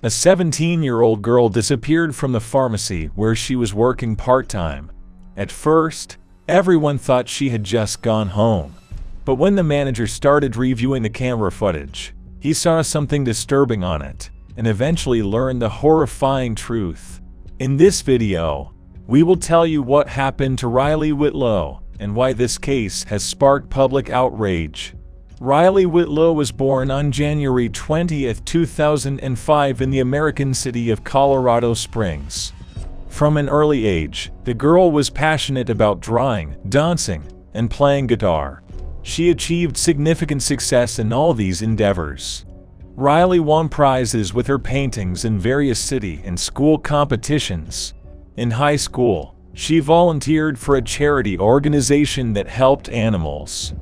A 17-year-old girl disappeared from the pharmacy where she was working part-time. At first, everyone thought she had just gone home. But when the manager started reviewing the camera footage, he saw something disturbing on it, and eventually learned the horrifying truth. In this video, we will tell you what happened to Riley Whitlow and why this case has sparked public outrage. Riley Whitlow was born on January 20, 2005 in the American city of Colorado Springs. From an early age, the girl was passionate about drawing, dancing, and playing guitar. She achieved significant success in all these endeavors. Riley won prizes with her paintings in various city and school competitions. In high school, she volunteered for a charity organization that helped animals.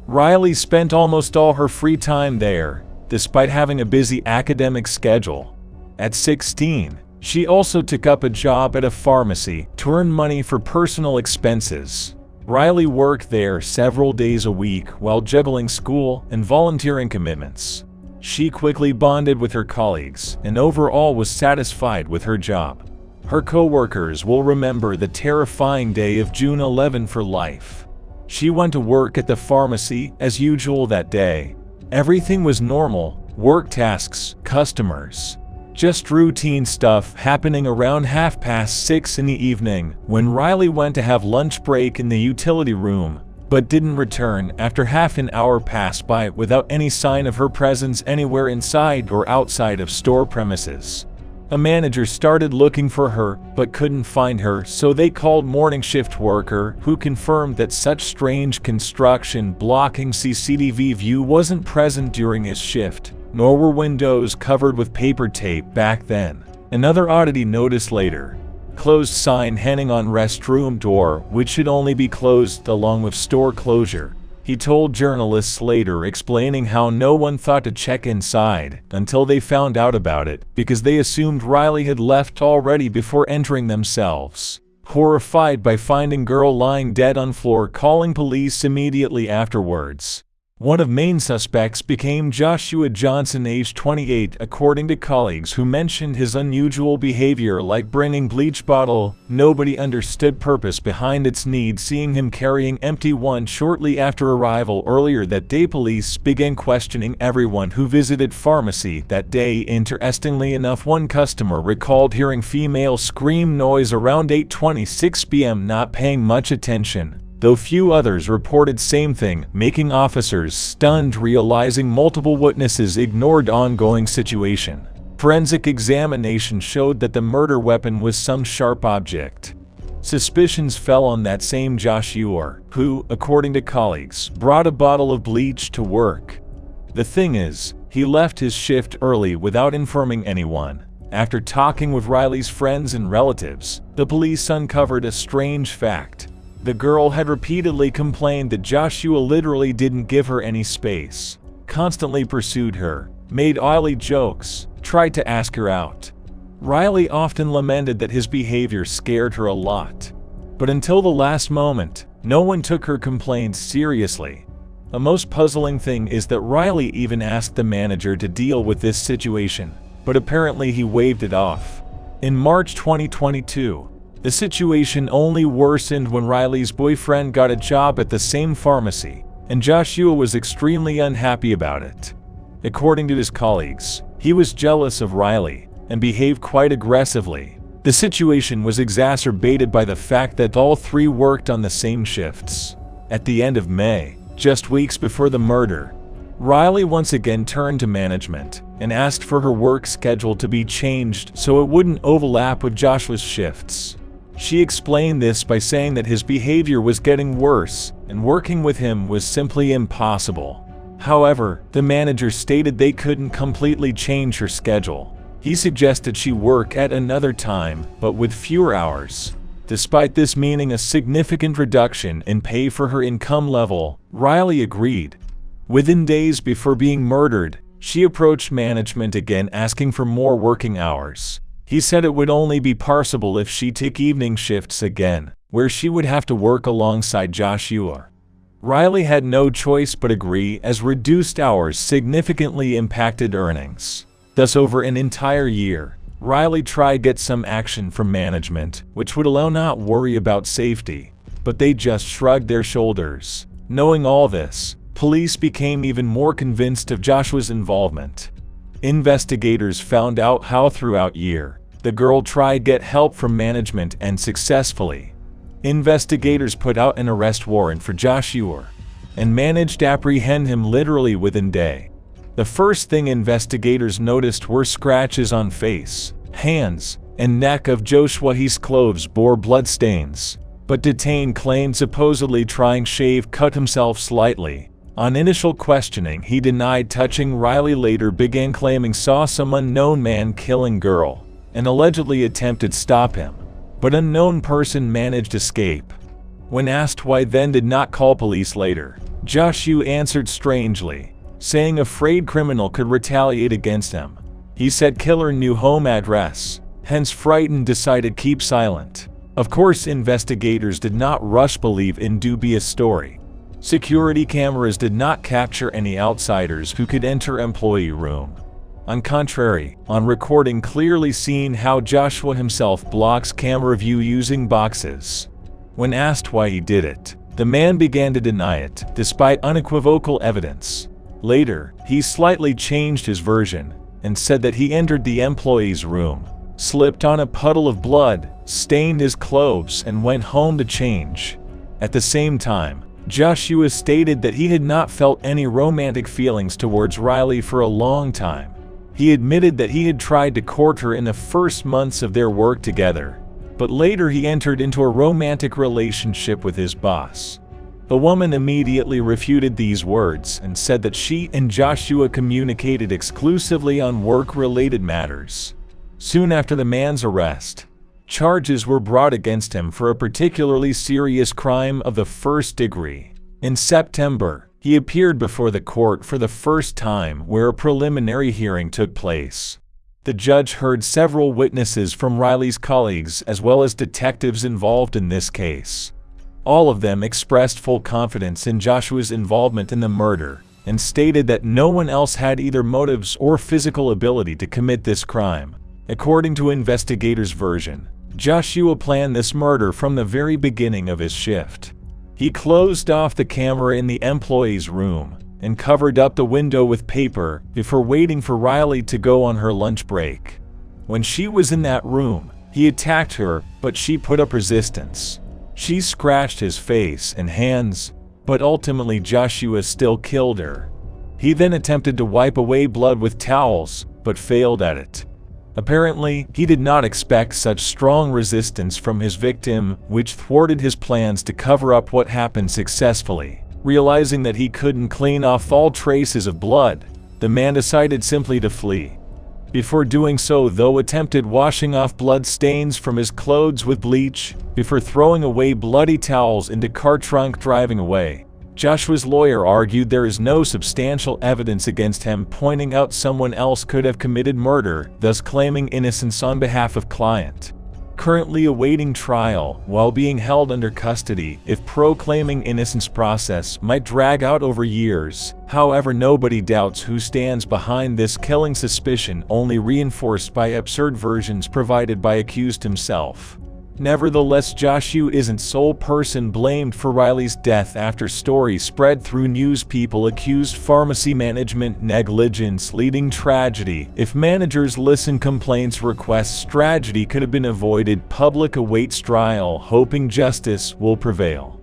Riley spent almost all her free time there, despite having a busy academic schedule. At 16, she also took up a job at a pharmacy to earn money for personal expenses. Riley worked there several days a week while juggling school and volunteering commitments. She quickly bonded with her colleagues and overall was satisfied with her job. Her co-workers will remember the terrifying day of June 11 for life. She went to work at the pharmacy as usual that day. Everything was normal, work tasks, customers. Just routine stuff happening around 6:30 in the evening when Riley went to have lunch break in the utility room, but didn't return after half an hour passed by without any sign of her presence anywhere inside or outside of store premises. A manager started looking for her, but couldn't find her, so they called morning shift worker, who confirmed that such strange construction blocking CCTV view wasn't present during his shift, nor were windows covered with paper tape back then. Another oddity noticed later: closed sign hanging on restroom door, which should only be closed along with store closure. He told journalists later, explaining how no one thought to check inside until they found out about it because they assumed Riley had left already before entering themselves. Horrified by finding girl lying dead on floor, calling police immediately afterwards. One of main suspects became Joshua Johnson, age 28, according to colleagues who mentioned his unusual behavior, like bringing bleach bottle. Nobody understood purpose behind its need, seeing him carrying empty one shortly after arrival. Earlier that day, police began questioning everyone who visited pharmacy that day. Interestingly enough, one customer recalled hearing female scream noise around 8:26 p.m., not paying much attention, though few others reported same thing, making officers stunned, realizing multiple witnesses ignored ongoing situation. Forensic examination showed that the murder weapon was some sharp object. Suspicions fell on that same Joshua, who, according to colleagues, brought a bottle of bleach to work. The thing is, he left his shift early without informing anyone. After talking with Riley's friends and relatives, the police uncovered a strange fact. The girl had repeatedly complained that Joshua literally didn't give her any space, constantly pursued her, made oily jokes, tried to ask her out. Riley often lamented that his behavior scared her a lot. But until the last moment, no one took her complaints seriously. A most puzzling thing is that Riley even asked the manager to deal with this situation, but apparently he waved it off. In March 2022, the situation only worsened when Riley's boyfriend got a job at the same pharmacy, and Joshua was extremely unhappy about it. According to his colleagues, he was jealous of Riley and behaved quite aggressively. The situation was exacerbated by the fact that all three worked on the same shifts. At the end of May, just weeks before the murder, Riley once again turned to management and asked for her work schedule to be changed so it wouldn't overlap with Joshua's shifts. She explained this by saying that his behavior was getting worse and working with him was simply impossible. However, the manager stated they couldn't completely change her schedule. He suggested she work at another time, but with fewer hours. Despite this meaning a significant reduction in pay for her income level, Riley agreed. Within days before being murdered, she approached management again asking for more working hours. He said it would only be possible if she took evening shifts again, where she would have to work alongside Joshua. Riley had no choice but agree, as reduced hours significantly impacted earnings. Thus, over an entire year, Riley tried to get some action from management, which would allow not worry about safety, but they just shrugged their shoulders. Knowing all this, police became even more convinced of Joshua's involvement. Investigators found out how throughout year, the girl tried to get help from management and successfully. Investigators put out an arrest warrant for Joshua and managed to apprehend him literally within days. The first thing investigators noticed were scratches on face, hands, and neck of Joshua. His clothes bore bloodstains, but detained claimed supposedly trying shave cut himself slightly. On initial questioning, he denied touching Riley. Later began claiming saw some unknown man killing girl and allegedly attempted to stop him, but unknown person managed to escape. When asked why then did not call police later, Joshua answered strangely, saying afraid criminal could retaliate against him. He said killer knew home address, hence frightened decided keep silent. Of course, investigators did not rush believe in dubious story. Security cameras did not capture any outsiders who could enter employee room. On contrary, on recording clearly seen how Joshua himself blocks camera view using boxes. When asked why he did it, the man began to deny it, despite unequivocal evidence. Later, he slightly changed his version and said that he entered the employee's room, slipped on a puddle of blood, stained his clothes, and went home to change. At the same time, Joshua stated that he had not felt any romantic feelings towards Riley for a long time. He admitted that he had tried to court her in the first months of their work together, but later he entered into a romantic relationship with his boss. The woman immediately refuted these words and said that she and Joshua communicated exclusively on work-related matters. Soon after the man's arrest, charges were brought against him for a particularly serious crime of the first degree. In September, he appeared before the court for the first time, where a preliminary hearing took place. The judge heard several witnesses from Riley's colleagues as well as detectives involved in this case. All of them expressed full confidence in Joshua's involvement in the murder and stated that no one else had either motives or physical ability to commit this crime. According to investigators' version, Joshua planned this murder from the very beginning of his shift. He closed off the camera in the employee's room and covered up the window with paper before waiting for Riley to go on her lunch break. When she was in that room, he attacked her, but she put up resistance. She scratched his face and hands, but ultimately Joshua still killed her. He then attempted to wipe away blood with towels, but failed at it. Apparently, he did not expect such strong resistance from his victim, which thwarted his plans to cover up what happened successfully. Realizing that he couldn't clean off all traces of blood, the man decided simply to flee. Before doing so, though, attempted washing off blood stains from his clothes with bleach, before throwing away bloody towels into car trunk driving away. Joshua's lawyer argued there is no substantial evidence against him, pointing out someone else could have committed murder, thus claiming innocence on behalf of client. Currently awaiting trial while being held under custody, if proclaiming innocence process might drag out over years. However, nobody doubts who stands behind this killing, suspicion only reinforced by absurd versions provided by accused himself. Nevertheless, Joshua isn't sole person blamed for Riley's death. After stories spread through news, people accused pharmacy management negligence, leading tragedy. If managers listen complaints requests, tragedy could have been avoided. Public awaits trial, hoping justice will prevail.